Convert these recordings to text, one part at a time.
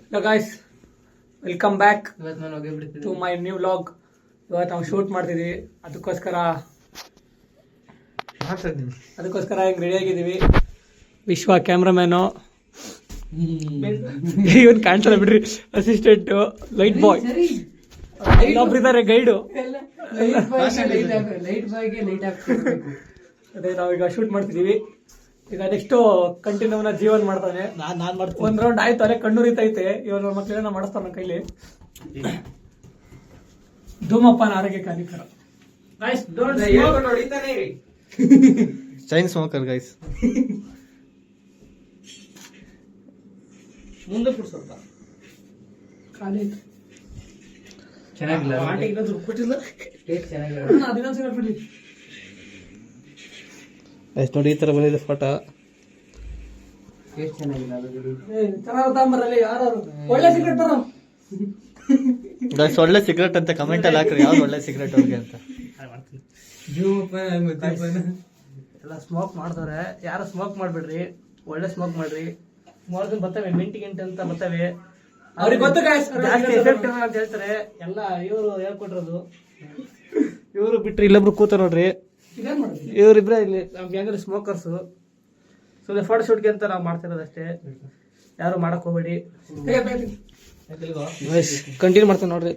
Hello guys, welcome back to my new vlog. ಇವತ್ತು ನಾವು shoot ಮಾಡ್ತಿದ್ದೀವಿ. ಅದಕ್ಕೋಸ್ಕರ ಹಿಂಗೆ ರೆಡಿ ಆಗಿದ್ದೀವಿ. ವಿಶ್ವ ಕ್ಯಾಮ್ರಾಮ್ಯಾನು, ಇವನ್ ಕಾಣಿಸಲ್ಲ ಬಿಡ್ರಿ, ಅಸಿಸ್ಟೆಂಟು, ಲೈಟ್ ಬಾಯ್, ಇನ್ನೊಬ್ರಿದ್ದಾರೆ ಗೈಡು. ಅದೇ ನಾವೀಗ ಶೂಟ್ ಮಾಡ್ತಿದ್ದೀವಿ. ಈಗ ನೆಕ್ಸ್ಟ್ ಕಂಟಿನ್ಯೂನ ಜೀವನ್ ಮಾಡ್ತಾನೆ. ನಾನು ಮಾಡ್ತೀನಿ. ಒಂದ್ ರೌಂಡ್ ಆಯ್ತು, ಅಲ್ಲೇ ಕಣ್ಣುರಿತೈತೆ. ಇವಾಗ ಮಕ್ಕಳೇನ ಮಾಡಿಸ್ತಾನ ನನ್ನ ಕೈಲಿ. ಧೂಮಪಾನ ಆರೋಗ್ಯಕ್ಕೆ ಹಾನಿಕರ. Chain smoker guys. ಮುಂದೆ ಸ್ವಲ್ಪ ಖಾಲಿ ಚೆನ್ನಾಗಿಲ್ಲ. ದುಡ್ಡು ಕೊಟ್ಟಿಲ್ಲ. ನೋಡಿ ಈ ತರ ಬಂದಿದೆ ಫೋಟೋ. ಒಳ್ಳೆ ಸಿಗರೇಟ್ ತರ ಗೈಸ್, ಒಳ್ಳೆ ಸಿಗರೇಟ್ ಅಂತ ಕಮೆಂಟ್ ಅಲ್ಲಿ ಹಾಕ್ರಿ, ಯಾವ್ದು ಒಳ್ಳೆ ಸಿಗರೇಟ್ ಅವ್ರಿಗೆ ಅಂತ. ಎಲ್ಲ ಸ್ಮೋಕ್ ಮಾಡ್ತಾರೆ, ಯಾರು ಸ್ಮೋಕ್ ಮಾಡ್ಬೇಡ್ರಿ, ಒಳ್ಳೆ ಸ್ಮೋಕ್ ಮಾಡ್ರಿ. ಸುಮಾರು ಬರ್ತವೆ, ಮಿಂಟಿ ಗಿಂಟಿ ಅಂತ ಬರ್ತವೆ, ಅವ್ರಿಗೆ ಗೊತ್ತು ಜಾಸ್ತಿ ಎಫೆಕ್ಟ್ ಅಂತ ಹೇಳ್ತಾರೆ. ಎಲ್ಲ ಇವರು ಹೇಳ್ಕೊಟ್ಟಿರೋದು. ಇವರು ಬಿಟ್ರಿ ಇಲ್ಲೊಬ್ರು ಕೂತ ನೋಡ್ರಿ, ಇವರಿಬ್ರೆ ಇಲ್ಲಿ ನಮ್ ಗ್ಯಾಂಗಲ್ಲಿ ಸ್ಮೋಕರ್ಸು. ಸೊ ಫೋಟೋ ಶೂಟ್ಗೆ ಅಂತ ನಾವು ಮಾಡ್ತಿರೋದಷ್ಟೇ, ಯಾರು ಮಾಡಕ್ ಹೋಗ್ಬೇಡಿ. ಕಂಟಿನ್ಯೂ ಮಾಡ್ತೇನೆ ನೋಡ್ರಿ.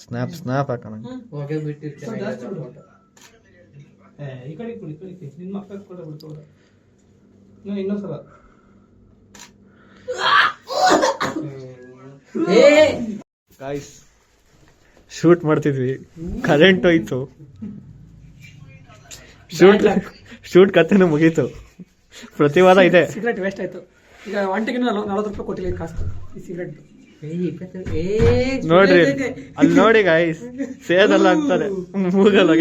ಸ್ನ್ಯಾಪ್ ಸ್ನ್ಯಾಪ್ ಹಾಕೋಣ. ಈ ಕಡೆ ನಿನ್ನ ಮಕ್ಕಳು ಕೂಡ ಬಿಡ್ತೋಡ ಇನ್ನೊಂದ್ಸಲ. ಗಾಯ್ಸ್, ಶೂಟ್ ಮಾಡ್ತಿದ್ವಿ, ಕರೆಂಟ್ ಹೋಯ್ತು. ಶೂಟ್ ಕಥೆನೂ ಮುಗೀತು. ಪ್ರತಿ ವಾರ ಇದೆ. ಸಿಗರೇಟ್ ವೇಸ್ಟ್ ಆಯ್ತು. ಈಗ 1 ಟಿಕೆಟ್ 40 ರೂಪಾಯಿ ಕೊಟ್ಟಿಲ್ಲ ಕಾಸು ಈ ಸಿಗರೇಟ್. ನೋಡ್ರಿ ಅಲ್ಲಿ ನೋಡಿ ಗಾಯ್ಸ್, ಸೇದಲ್ಲ ಆಗ್ತದೆ, ಮೂಗಲ್ಲ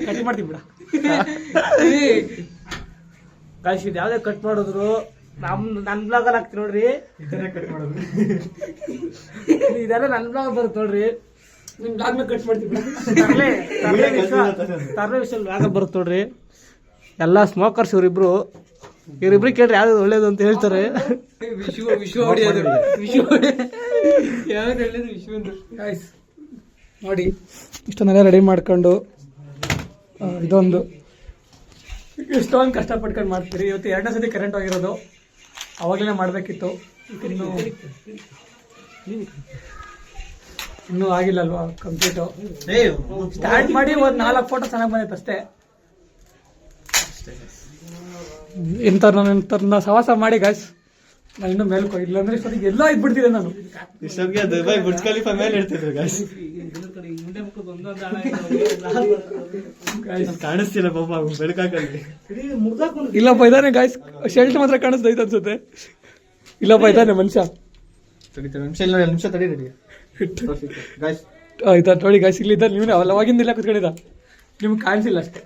ಕಟ್ ಮಾಡ್ತೀವಿ ಬಿಡ ಗಾಯ್ಸ್. ಇದು ಯಾವ್ದೇ ಕಟ್ ಮಾಡಿದ್ರು ನನ್ ಬ್ಲಾಗ್ ಅಲ್ಲಿ ಹಾಕ್ತಿ ನೋಡ್ರಿ. ಇದೆಲ್ಲ ನನ್ ಬ್ಲಾಗ್ ಬರುತ್ತೆ ನೋಡ್ರಿ. ನಿಮ್ ಬ್ಲಾಗ್ ನ ಕಟ್ ಮಾಡ್ತೀವಿ. ತರಲೆ ವಿಷಯ ಬ್ಲಾಗ್ ಬರುತ್ತೆ ನೋಡ್ರಿ. ಎಲ್ಲಾ ಸ್ಮೋಕರ್ಸ್ ಇವರಿಬ್ರು ಕೇಳ್ರಿ ಯಾವ್ದು ಒಳ್ಳೇದು ಅಂತ ಹೇಳ್ತಾರೆ. ನೋಡಿ ಇಷ್ಟನ್ನೆಲ್ಲ ರೆಡಿ ಮಾಡ್ಕೊಂಡು ಇದೊಂದು ಎಷ್ಟೊಂದು ಕಷ್ಟಪಟ್ಕೊಂಡು ಮಾಡ್ತೀರಿ. ಇವತ್ತು 2ನೇ ಸತಿ ಕರೆಂಟ್ ಹೋಗಿರೋದು, ಅವಾಗಲೇ ಮಾಡಬೇಕಿತ್ತು. ಇನ್ನೂ ಆಗಿಲ್ಲಲ್ವಾ ಕಂಪ್ಲೀಟು. ಸ್ಟಾರ್ಟ್ ಮಾಡಿ ಒಂದು 4 ಫೋಟೋ ಚೆನ್ನಾಗಿ ಬಂದೈತೆ ಅಷ್ಟೇ. ಇಂಥವ್ರನ್ನ ಸವಾಸ ಮಾಡಿ ಗಾಯ್ಸ್, ನಾನು ಇನ್ನೂ ಮೇಲ್ಕೊ, ಇಲ್ಲಾಂದ್ರೆ ಇಷ್ಟೊತ್ತಿಗೆ ಎಲ್ಲ ಇದ್ಬಿಡ್ತಿದ್ದೆ ನಾನು. ಇಷ್ಟೊತ್ತಿಗೆ ದುಬೈ ಬುರ್ಜ್ ಖಲೀಫಾ ಮೇಲೆ ಇರ್ತಿದ್ರು ಗಾಯ್ಸ್. ಕಾಣಿಸ್ತಿಲ್ಲ ಪಾಪ ಬೆಳಕಾಕಲ್ಲಿ. ಇಲ್ಲಪ್ಪ ಇದಾನೆ ಗಾಯ್ಸ್, ಶೆಲ್ಟ್ ಮಾತ್ರ ಕಾಣಿಸ್ತೈತೆ ಅನ್ಸುತ್ತೆ. ಇಲ್ಲಪ್ಪ ಇದಾನೆ ಮನುಷ್ಯ. ನಿಮಿಷ ತಡಿ ಗಾಯ್ಸ್. ಆಯ್ತಾ ನೋಡಿ ಗಾಯ್ಸ್, ಇಲ್ಲಿ ಇದ್ದಾರೆ. ನೀವು ಅವಾಗಿಂದಿಲ್ಲ ಕುತ್ಕೊಂಡಿದ್ದ, ನಿಮ್ಗೆ ಕಾಣಿಸಿಲ್ಲ ಅಷ್ಟೇ.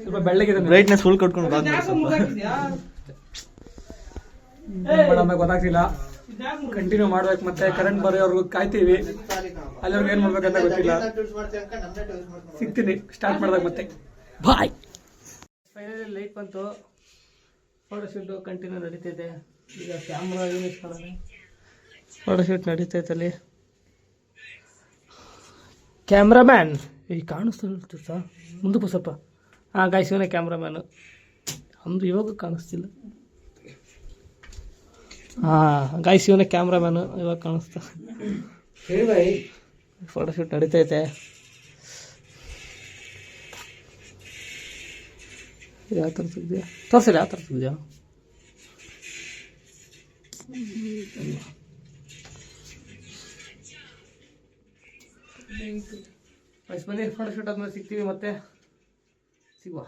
ಸ್ವಲ್ಪ ಬೆಳ್ಳಗಿದೆ, ಬ್ರೈಟ್ನೆಸ್ ಫುಲ್ ಕೊಟ್ಕೊಂಡು ನಮಗೆ ಗೊತ್ತಾಗ್ತಿಲ್ಲ. ಕಂಟಿನ್ಯೂ ಮಾಡ್ಬೇಕು, ಮತ್ತೆ ಕರೆಂಟ್ ಬರೋವರೆಗೂ ಕಾಯ್ತೀವಿ. ಅಲ್ಲಿವರೆಗೂ ಏನ್ ಮಾಡ್ಬೇಕಂತ ಗೊತ್ತಿಲ್ಲ. ಸಿಗ್ತೀನಿ ಸ್ಟಾರ್ಟ್ ಮಾಡಿದಾಗ ಮತ್ತೆ. ಬಾಯ್. ಫೈನಲಿ ಲೈಟ್ ಬಂತು, ಫೋಟೋ ಶೂಟ್ ಕಂಟಿನ್ಯೂ ನಡೀತೈತೆ. ಈಗ ಕ್ಯಾಮ್ರಾ ಯೂಸ್ ಮಾಡೋಣ, ಫೋಟೋ ಶೂಟ್ ನಡೀತೈತೆ ಅಲ್ಲಿ. ಕ್ಯಾಮ್ರಾಮ್ಯಾನ್ ಈಗ ಕಾಣಿಸ್ತಾ ಮುಂದಕ್ಕೆ ಸ್ವಲ್ಪ. ಹಾಂ ಗಾಯ್ಸ್, ಇವನೇ ಕ್ಯಾಮ್ರಾಮ್ಯಾನು. ಅಂದು ಇವಾಗ ಕಾಣಿಸ್ತಿಲ್ಲ. ಹಾಂ ಗಾಯ್ಸ್, ಇವನೇ ಕ್ಯಾಮ್ರಾಮ್ಯಾನು, ಇವಾಗ ಕಾಣಿಸ್ತಾ. ಫೋಟೋ ಶೂಟ್ ನಡೀತೈತೆ. ಯಾವ ಥರ ತೆಗ್ದ್ಯಾ ತೋರಿಸಿಲ್ಲ, ಯಾವ ಥರ ತೆಗ್ದ್ಯಾ? ಬನ್ನಿ, ಫೋಟೋ ಶೂಟ್ ಆದ್ಮೇಲೆ ಸಿಗ್ತೀವಿ, ಮತ್ತೆ ಸಿಗುವ.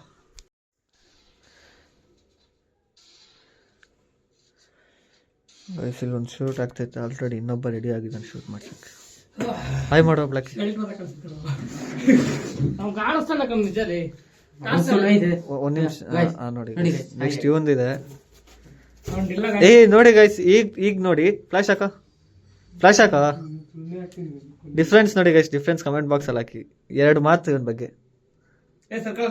ಇಲ್ಲಿ ಒಂದು ಶೂಟ್ ಆಗ್ತೈತೆ ಆಲ್ರೆಡಿ. ಇನ್ನೊಬ್ಬ ರೆಡಿ ಆಗಿದ್ದಾನೆ ಶೂಟ್ ಮಾಡ್ಲಿಕ್ಕೆ. ಹಾಯ್ ಮಾಡೋ ಬ್ಲಾಕ್. ಕಾಣಿಸ್ತಾನ ನಿಜಲ್ಲಿ. ಒಂದ್ ನಿಮಿಷ ನೋಡಿ, ನೆಕ್ಸ್ಟ್ ಇವಂದಿದೆ. ನೋಡಿ ಗೈಸ್, ಈಗ ನೋಡಿ, ಫ್ಲಾಶ್ ಹಾಕ ಡಿಫ್ರೆನ್ಸ್ ನೋಡಿ ಗೈಸ್, ಡಿಫ್ರೆನ್ಸ್ ಕಮೆಂಟ್ ಬಾಕ್ಸ್ ಅಲ್ಲಿ ಹಾಕಿ. 2 ಮಾತು ಇವನ್ ಬಗ್ಗೆ. ಸರ್ಕಲ್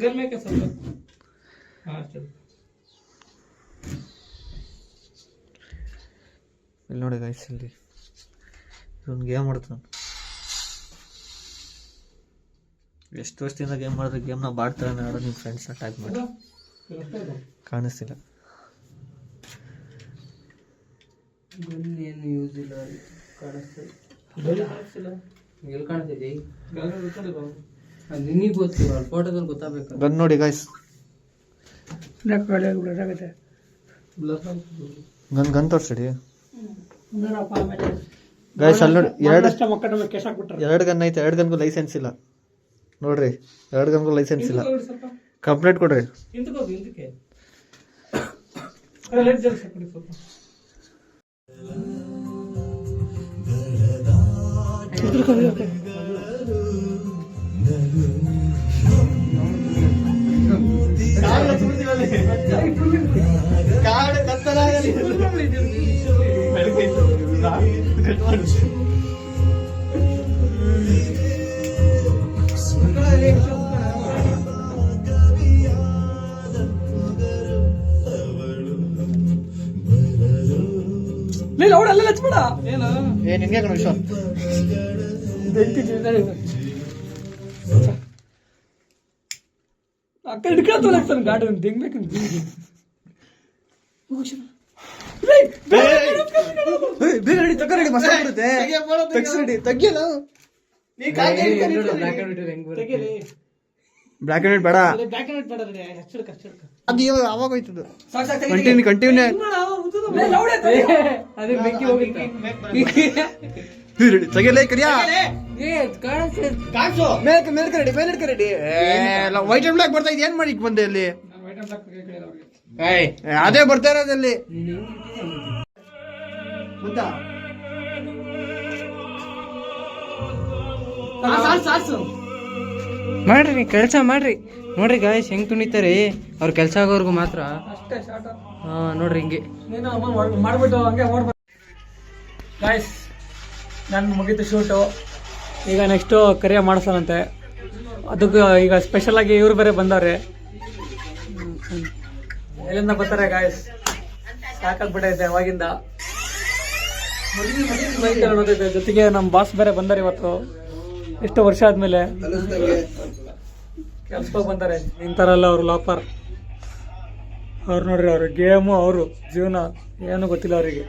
ಗನ್ ಮೇಕೆ ಸ್ವಲ್ಪ ಇಲ್ಲಿ ನೋಡಿ ಗೈಸ್, ಇಲ್ಲಿ ಇವನು ಗೇಮ್ ಆಡ್ತಾನೆ. ಎಷ್ಟು ವರ್ಷದಿಂದ ಗೇಮ್ ಮಾಡಿದ್ರೆ ಗೇಮ್ನ ಬಾಡ್ತಾರೆ ನೋಡೋ ನಿಮ್ಮ ಫ್ರೆಂಡ್ಸ್ ಅಟ್ಯಾಕ್ ಮಾಡಿ. ಕಾಣಿಸ್ತಿಲ್ಲ, ಏನು ಯೂಸ್ ಇಲ್ಲ, ಕಾಣಿಸ್ತಿಲ್ಲ. ಎಲ್ಲಿ ಕಾಣಿಸ್ತಿದೆ ನಿನಗೆ ಗೊತ್ತು, ಫೋಟೋದಲ್ಲಿ ಗೊತ್ತಾಗಬೇಕು. ಗನ್ ನೋಡಿ ಗೈಸ್, ಗನ್ ತೋರಿಸ್ರಿ ಗೈಸ್. ಅಲ್ಲಿ ನೋಡಿ ಎರಡು ಗನ್ ಐತೆ, ಎರಡು ಗನ್ಗೂ ಲೈಸೆನ್ಸ್ ಇಲ್ಲ ನೋಡ್ರಿ, ಎರಡು ಗನ್ಗೂ ಲೈಸೆನ್ಸ್ ಇಲ್ಲ. ಕಂಪ್ಲೇಂಟ್ ಕೊಡ್ರಿ. ಏ ನಿನ್ಗೆ ಕಣ ವಿಶ್ವ, ಅಕ್ಕ ಹಿಡ್ಕೊಳ್ತಾನೆ ಗಾಡಿ ತೆಗ್ಬೇಕು. ಬೇಗ ರೆಡಿ ತಗ, ರೆಡಿ ಮಸಾಲ ಬರುತ್ತೆ, ರೆಡಿ ತೆಗಿಯಲ್ಲ. ಬ್ಲ್ಯಾಕ್ ಅಂಡ್ ವೈಟ್ ಬೇಡ, ಅದು ಇವಾಗ ಅವಾಗ ಹೋಯ್ತದ. ಕಂಟಿನ್ಯೂ ತೆಗಿಯಲ್ಲ ಕರಿಯಾ, ಮೇಲ್ಕ ರೆಡಿ, ಮೇಲ್ಕ ರೆಡಿ. ವೈಟ್ ಅಂಡ್ ಬ್ಲ್ಯಾಕ್ ಬರ್ತಾ ಇದೆ, ಏನ್ ಮಾಡಿ ಬಂದೆ ಅಲ್ಲಿ? ಅದೇ ಬರ್ತಾ ಇರೋದಲ್ಲಿ ಮಾಡ್ರಿ, ನೀ ಕೆಲಸ ಮಾಡ್ರಿ. ನೋಡ್ರಿ ಗಾಯ್ಸ್ ಹೆಂಗ್ ತುಣಿತಾರೆ ಅವ್ರ ಕೆಲಸ ಆಗೋರ್ಗು ಮಾತ್ರ. ಹಾ ನೋಡ್ರಿ ಹಿಂಗೆ ಮಾಡ್ಬಿಟ್ಟು ಹಂಗೆ ಗಾಯ್ಸ್. ನಾನು ಮುಗೀತು ಶೂಟು, ಈಗ ನೆಕ್ಸ್ಟು ಕರಿಯ ಮಾಡಿಸೋಣಂತೆ. ಅದಕ್ಕೆ ಈಗ ಸ್ಪೆಷಲ್ ಆಗಿ ಇವ್ರು ಬೇರೆ ಬಂದವ್ರೆ. ಎಲ್ಲಿಂದ ಬರ್ತಾರೆ ಗಾಯ್ಸ್, ಸಾಕಾಗ್ಬಿಟ್ಟೈತೆ ಅವಾಗಿಂದ. ಜೊತೆಗೆ ನಮ್ಮ ಬಾಸ್ ಬೇರೆ ಬಂದಾರೆ ಇವತ್ತು, ಎಷ್ಟು ವರ್ಷ ಆದ್ಮೇಲೆ ಕೆಲ್ಸಕ್ಕೆ ಬಂತಾರೆ. ನಿಂತಾರಲ್ಲ ಅವ್ರು ಲಾಪರ್, ಅವ್ರು ನೋಡ್ರಿ, ಅವ್ರ ಗೇಮು, ಅವರು ಜೀವನ ಏನು ಗೊತ್ತಿಲ್ಲ ಅವರಿಗೆ.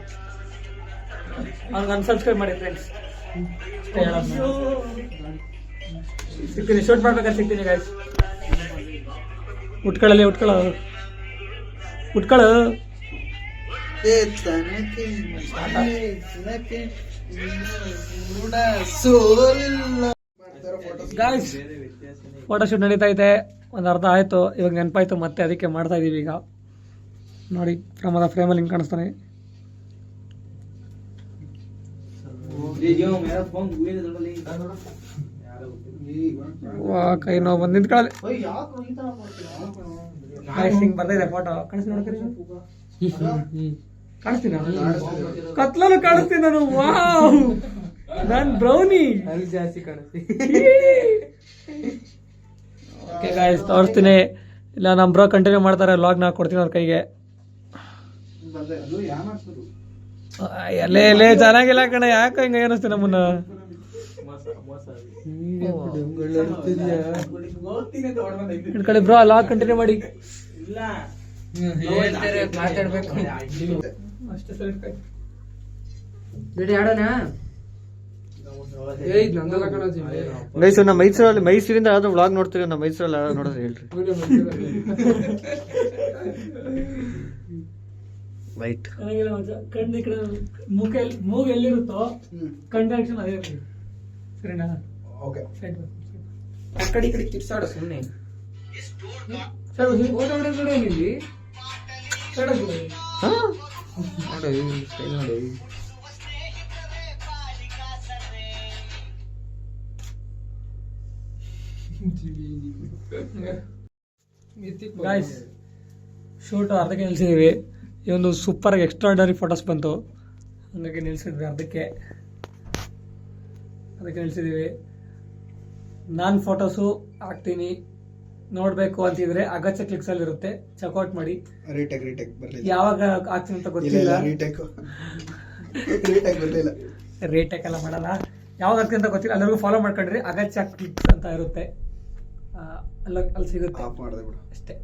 ಅವ್ನಿಗೆ ಅನ್ಸಬ್ಸ್ಕ್ರೈಬ್ ಮಾಡಿ ಫ್ರೆಂಡ್ಸ್. ಸಿಗ್ತೀನಿ, ಶೂಟ್ ಮಾಡ್ಬೇಕಾದ್ರೆ ಸಿಗ್ತೀನಿ ಗಾಯ್ಸ್. ಉಟ್ಕೊಳ್ಳಲಿ, ಉಟ್ಕೊಳ್ಳೋ. ಗಾಯ್ಸ್ ಫೋಟೋ ಶೂಟ್ ನಡೀತಾ ಇದೆ, ಒಂದು ಅರ್ಧ ಆಯ್ತು. ಇವಾಗ ನೆನಪಾಯ್ತು ಮತ್ತೆ, ಅದಕ್ಕೆ ಮಾಡ್ತಾ ಇದೀವಿ ಈಗ. ನೋಡಿ ಪ್ರಮಾದ ಫ್ರೇಮಲ್ಲಿ ಹಿಂಗೆ ಕಾಣಿಸ್ತಾನೆ. ಕೈ ನೋವು ಬಂದು ನಿಂತ್ಕೊಳ್ಳಿ. ಹಿಂಗ್ ಬರ್ತಾ ಫೋಟೋ ಕಾಣಿಸ್ತೀನಿ, ಕತ್ಲಲ್ಲೂ ಕಾಣಿಸ್ತೀನಿ ನಾನು. ವಾವ್, ನಾನ್ ಬ್ರೌನಿ ಅಲ್ಲಿ ಜಾಸ್ತಿ ಕಾಣಿಸ್ತೀನಿ. ಓಕೆ ಗಾಯ್ಸ್, ತೋರಿಸ್ತೀನಿ. ಇಲ್ಲ ನಮ್ಮ ಬ್ರೋ ಕಂಟಿನ್ಯೂ ಮಾಡ್ತಾರೆ ವ್ಲಾಗ್ನ, ಕೊಡ್ತೀನಿ ಅವ್ರ ಕೈಗೆ. ಎಲ್ಲೇ ಚೆನ್ನಾಗಿಲ್ಲ ಕಣ, ಯಾಕೆ ಹಿಂಗ ಏನಿಸ್ತೀನಿ ನಮ್ಮನ್ನ? ಕಡೆ ಬ್ರೋ ಲಾಗ್ ಕಂಟಿನ್ಯೂ ಮಾಡಿ. ಮಾತಾಡ್ಬೇಕು ಅಷ್ಟೇ ಸರಿ. ನಮ್ಮ ಮೈಸೂರಿಂದ ಯಾವ್ದು ವ್ಲಾಗ್ ನೋಡ್ತೀವಿ, ನಮ್ಮ ಮೈಸೂರಲ್ಲಿ ಯಾವ್ದು ನೋಡಿದ್ರೆ ಹೇಳ್ರಿ. ವೈಟ್ ಕಣ್ಣು ಈ ಕಡೆ, ಮೂಗ್ ಎಲ್ಲಿರುತ್ತೋ ಕಣ್ ಡೈರೆಕ್ಷನ್ ಅದೇ ಇರ್ಲಿ, ಸರಿನಾ? ಆ ಕಡೆ ಈ ಕಡೆ ಕಿರ್ಸಾಡ ಸುಮ್ಮನೆ. ಗಾಯ್ಸ್ ಶೂಟ್ ಅರ್ಧಕ್ಕೆ ನಿಲ್ಸಿದೀವಿ. ಈ ಒಂದು ಸೂಪರ್ ಆಗಿ ಎಕ್ಸ್ಟ್ರಾರ್ಡನರಿ ಫೋಟೋಸ್ ಬಂತು, ಹಂಗಾಗಿ ನಿಲ್ಸಿದ್ವಿ ಅದಕ್ಕೆ ನಿಲ್ಸಿದೀವಿ. ನಾನು ಫೋಟೋಸು ಹಾಕ್ತೀನಿ, ನೋಡ್ಬೇಕು ಅಂತಿದ್ರೆ ಅಗತ್ಯ ಕ್ಲಿಕ್ಸ್ ಅಲ್ಲಿ ಇರುತ್ತೆ, ಚೆಕ್ಔಟ್ ಮಾಡಿ. ರೀಟೇಕ್ ಬರಲಿಲ್ಲ, ಯಾವಾಗ ಹಾಕ್ತೀನಿ ಅಂತ ಗೊತ್ತಿಲ್ಲ, ರೀಟೇಕ್ ಬರಲಿಲ್ಲ, ರೀಟೇಕ್ ಎಲ್ಲ ಮಾಡಲ್ಲ, ಯಾವಾಗ ಹಾಕ್ತೀನಿ ಅಂತ ಗೊತ್ತಿಲ್ಲ. ಎಲ್ಲರಿಗೂ ಫಾಲೋ ಮಾಡ್ಕೊಂಡ್ರಿ, ಅಗತ್ಯ ಕ್ಲಿಕ್ಸ್ ಅಂತ ಇರುತ್ತೆ, ಅಲ್ಲಿ ಸಿಗುತ್ತೆ ಆಫ್ ಮಾಡಿದೆ ಬಿಡು ಅಷ್ಟೇ.